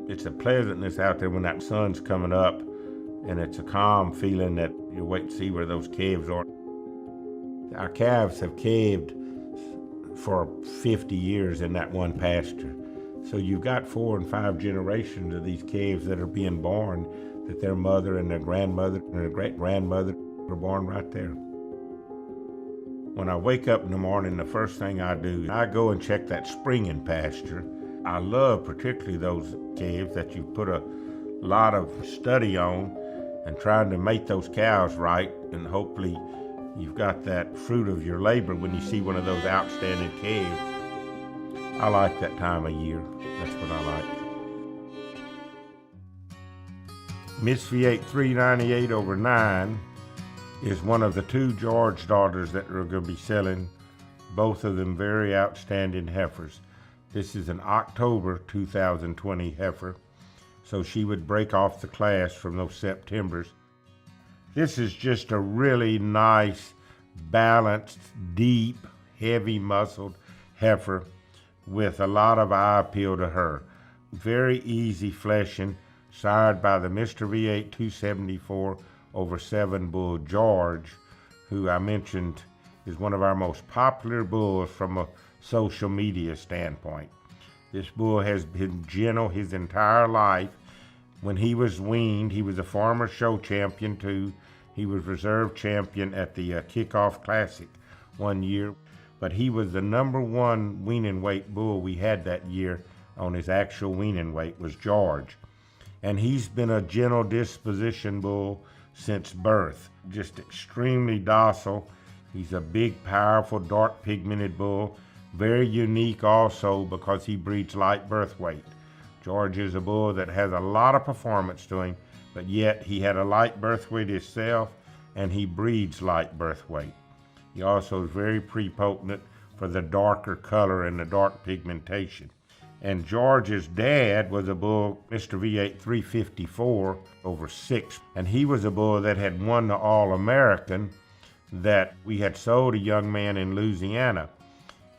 It's a pleasantness out there when that sun's coming up, and it's a calm feeling that you wait to see where those calves are. Our calves have calved for 50 years in that one pasture. So you've got 4 and 5 generations of these calves that are being born, that their mother and their grandmother and their great-grandmother were born right there. When I wake up in the morning, the first thing I do, I go and check that springing pasture. I love particularly those calves that you put a lot of study on and trying to make those cows right, and hopefully you've got that fruit of your labor when you see one of those outstanding calves. I like that time of year. That's what I like. Miss V8 398/9 is one of the 2 George daughters that we're going to be selling, both of them very outstanding heifers. This is an October 2020 heifer, so she would break off the class from those Septembers. This is just a really nice, balanced, deep, heavy muscled heifer with a lot of eye appeal to her. Very easy fleshing, sired by the Mr. V8 274/7 bull George, who I mentioned is one of our most popular bulls from a social media standpoint. This bull has been gentle his entire life. When he was weaned, he was a former show champion too. He was reserve champion at the Kickoff Classic one year, but he was the #1 weaning weight bull we had that year on his actual weaning weight was George. And he's been a gentle disposition bull since birth, just extremely docile. He's a big, powerful, dark pigmented bull, very unique also because he breeds light birth weight. George is a bull that has a lot of performance to him, but yet he had a light birth weight himself, and he breeds light birth weight. He also is very prepotent for the darker color and the dark pigmentation. And George's dad was a bull, Mr. V8 354/6, and he was a bull that had won the All-American that we had sold a young man in Louisiana.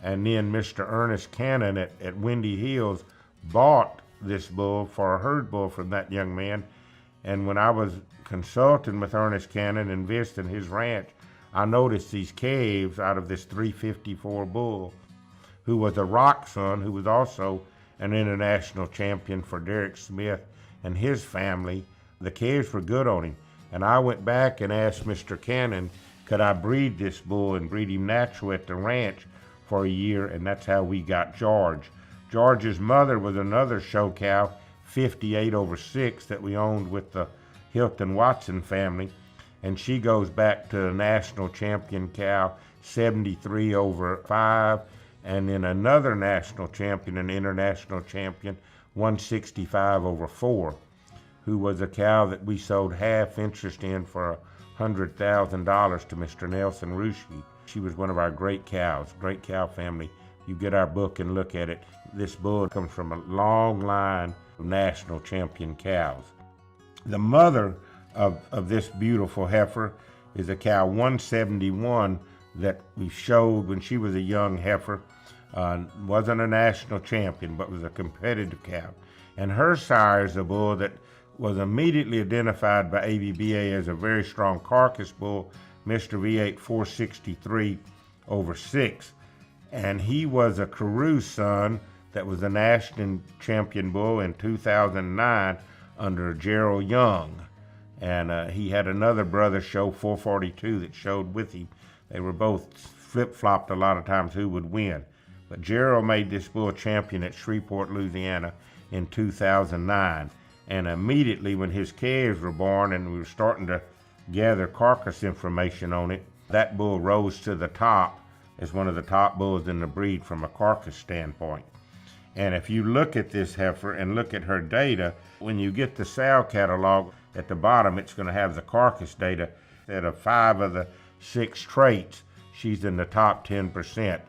And then Mr. Ernest Cannon at Windy Hills bought this bull for a herd bull from that young man. And when I was consulting with Ernest Cannon and visiting his ranch, I noticed these calves out of this 354 bull, who was a rock son, who was also an international champion for Derek Smith and his family. The calves were good on him. And I went back and asked Mr. Cannon, could I breed this bull and breed him natural at the ranch for a year, and that's how we got George. George's mother was another show cow, 58/6, that we owned with the Hilton Watson family, and she goes back to the national champion cow, 73/5, and then another national champion, an international champion, 165/4, who was a cow that we sold half interest in for $100,000 to Mr. Nelson Rushi. She was one of our great cows, great cow family. You get our book and look at it. This bull comes from a long line of national champion cows. The mother of this beautiful heifer is a cow 171 that we showed when she was a young heifer. Wasn't a national champion, but was a competitive cow. And her sire is a bull that was immediately identified by ABBA as a very strong carcass bull, Mr. V8 463/6. And he was a Carew son that was a national champion bull in 2009 under Gerald Young. And he had another brother show, 442, that showed with him. They were both flip-flopped a lot of times who would win. But Gerald made this bull champion at Shreveport, Louisiana in 2009. And immediately when his calves were born and we were starting to gather carcass information on it, that bull rose to the top as one of the top bulls in the breed from a carcass standpoint. And if you look at this heifer and look at her data, when you get the sow catalog at the bottom, it's going to have the carcass data. Out of 5 of the 6 traits, she's in the top 10%.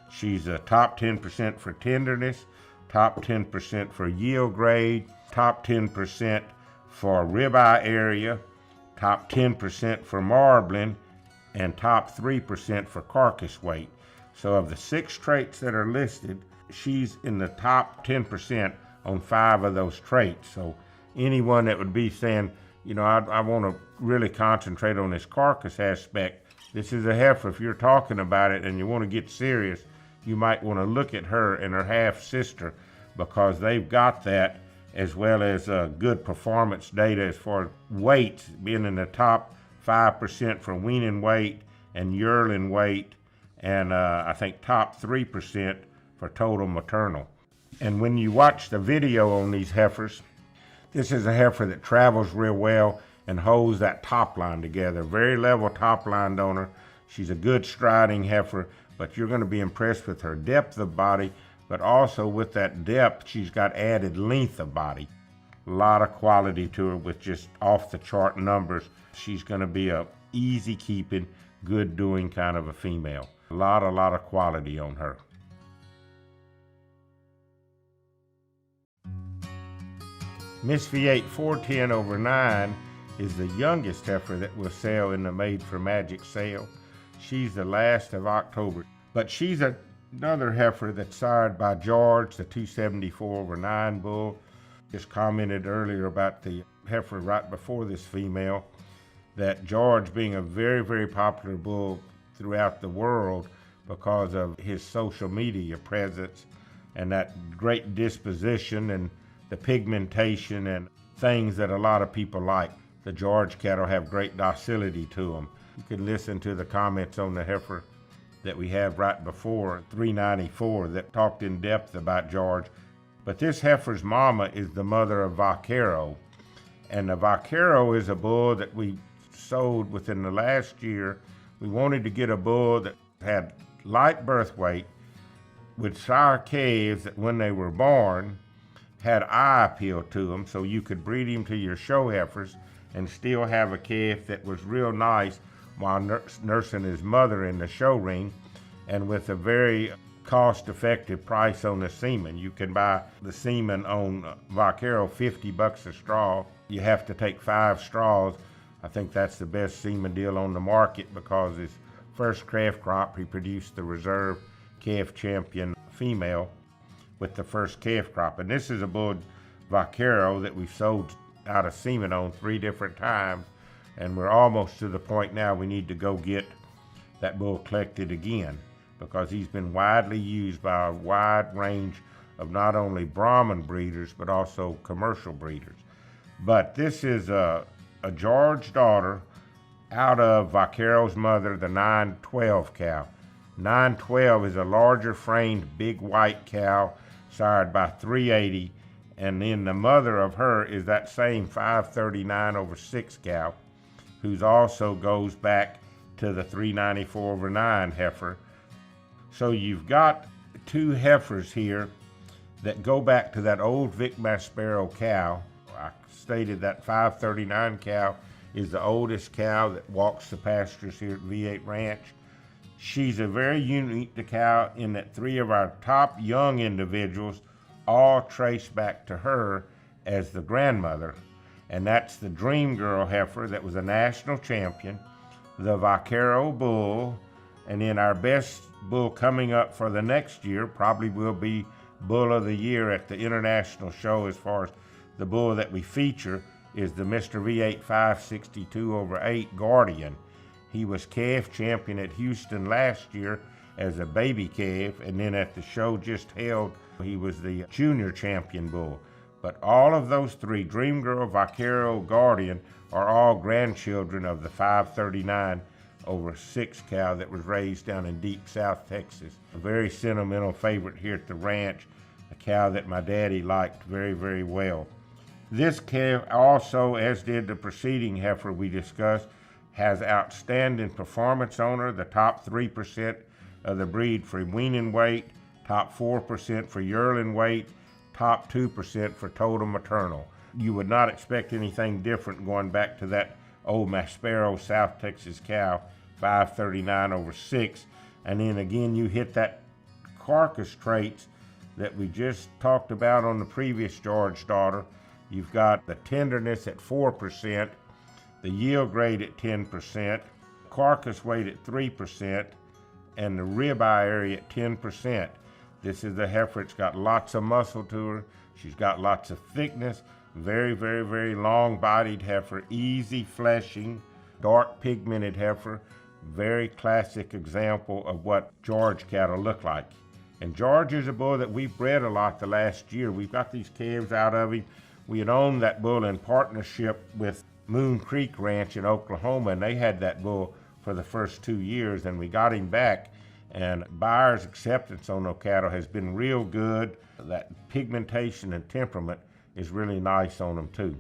She's a top 10% for tenderness, top 10% for yield grade, top 10% for ribeye area, top 10% for marbling, and top 3% for carcass weight. So of the 6 traits that are listed, she's in the top 10% on 5 of those traits. So anyone that would be saying, you know, I want to really concentrate on this carcass aspect, this is a heifer. If you're talking about it and you want to get serious, you might want to look at her and her half sister, because they've got that, as well as good performance data as far as weights, being in the top 5% for weaning weight and yearling weight, and I think top 3% for total maternal. And when you watch the video on these heifers, this is a heifer that travels real well and holds that top line together. Very level top line on her. She's a good striding heifer, but you're going to be impressed with her depth of body, but also with that depth, she's got added length of body. A lot of quality to her with just off the chart numbers. She's going to be a easy keeping, good doing kind of a female. A lot of quality on her. Miss V8 410/9 is the youngest heifer that will sell in the Made for Magic sale. She's the last of October, but she's another heifer that's sired by George, the 274/9 bull. Just commented earlier about the heifer right before this female, that George being a very, very popular bull throughout the world because of his social media presence and that great disposition and the pigmentation and things that a lot of people like. The George cattle have great docility to them. You can listen to the comments on the heifer that we have right before 394 that talked in depth about George. But this heifer's mama is the mother of Vaquero. And the Vaquero is a bull that we sold within the last year. We wanted to get a bull that had light birth weight with sire calves that when they were born had eye appeal to them, so you could breed him to your show heifers and still have a calf that was real nice while nursing his mother in the show ring, and with a very cost-effective price on the semen. You can buy the semen on Vaquero $50 a straw. You have to take 5 straws. I think that's the best semen deal on the market, because his first calf crop, he produced the reserve calf champion female with the first calf crop. And this is a bull Vaquero that we've sold out of semen on 3 different times, and we're almost to the point now we need to go get that bull collected again, because he's been widely used by a wide range of not only Brahman breeders but also commercial breeders. But this is a George daughter out of Vaquero's mother, the 912 cow. 912 is a larger framed big white cow sired by 380, and then the mother of her is that same 539/6 cow, who's also goes back to the 394/9 heifer. So you've got 2 heifers here that go back to that old Vic Maspero cow. I stated that 539 cow is the oldest cow that walks the pastures here at V8 Ranch. She's a very unique cow in that 3 of our top young individuals all trace back to her as the grandmother. And that's the Dream Girl heifer that was a national champion, the Vaquero bull, and then our best bull coming up for the next year probably will be Bull of the Year at the international show. As far as the bull that we feature is the Mr. V8 562/8 Guardian. He was calf champion at Houston last year as a baby calf, and then at the show just held, he was the junior champion bull. But all of those 3, Dream Girl, Vaquero, Guardian, are all grandchildren of the 539/6 cow that was raised down in deep South Texas. A very sentimental favorite here at the ranch, a cow that my daddy liked very, very well. This calf also, as did the preceding heifer we discussed, has outstanding performance on her. The top 3% of the breed for weaning weight, top 4% for yearling weight, top 2% for total maternal. You would not expect anything different going back to that old Maspero South Texas cow, 539/6. And then again, you hit that carcass traits that we just talked about on the previous George daughter. You've got the tenderness at 4%, the yield grade at 10%, carcass weight at 3%, and the ribeye area at 10%. This is a heifer that's got lots of muscle to her. She's got lots of thickness, very, very, very long-bodied heifer, easy fleshing, dark pigmented heifer, very classic example of what George cattle look like. And George is a bull that we've bred a lot the last year. We've got these calves out of him. We had owned that bull in partnership with Moon Creek Ranch in Oklahoma, and they had that bull for the first 2 years, and we got him back. And buyers' acceptance on those cattle has been real good. That pigmentation and temperament is really nice on them too.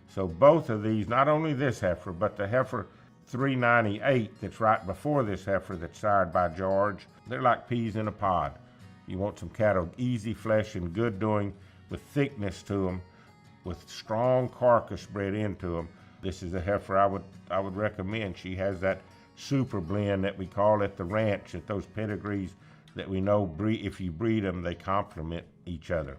So both of these, not only this heifer, but the heifer 398 that's right before this heifer that's sired by George, they're like peas in a pod. You want some cattle easy flesh and good doing with thickness to them, with strong carcass bred into them. This is a heifer I would recommend. She has that super blend that we call at the ranch, at those pedigrees that we know if you breed them, they complement each other.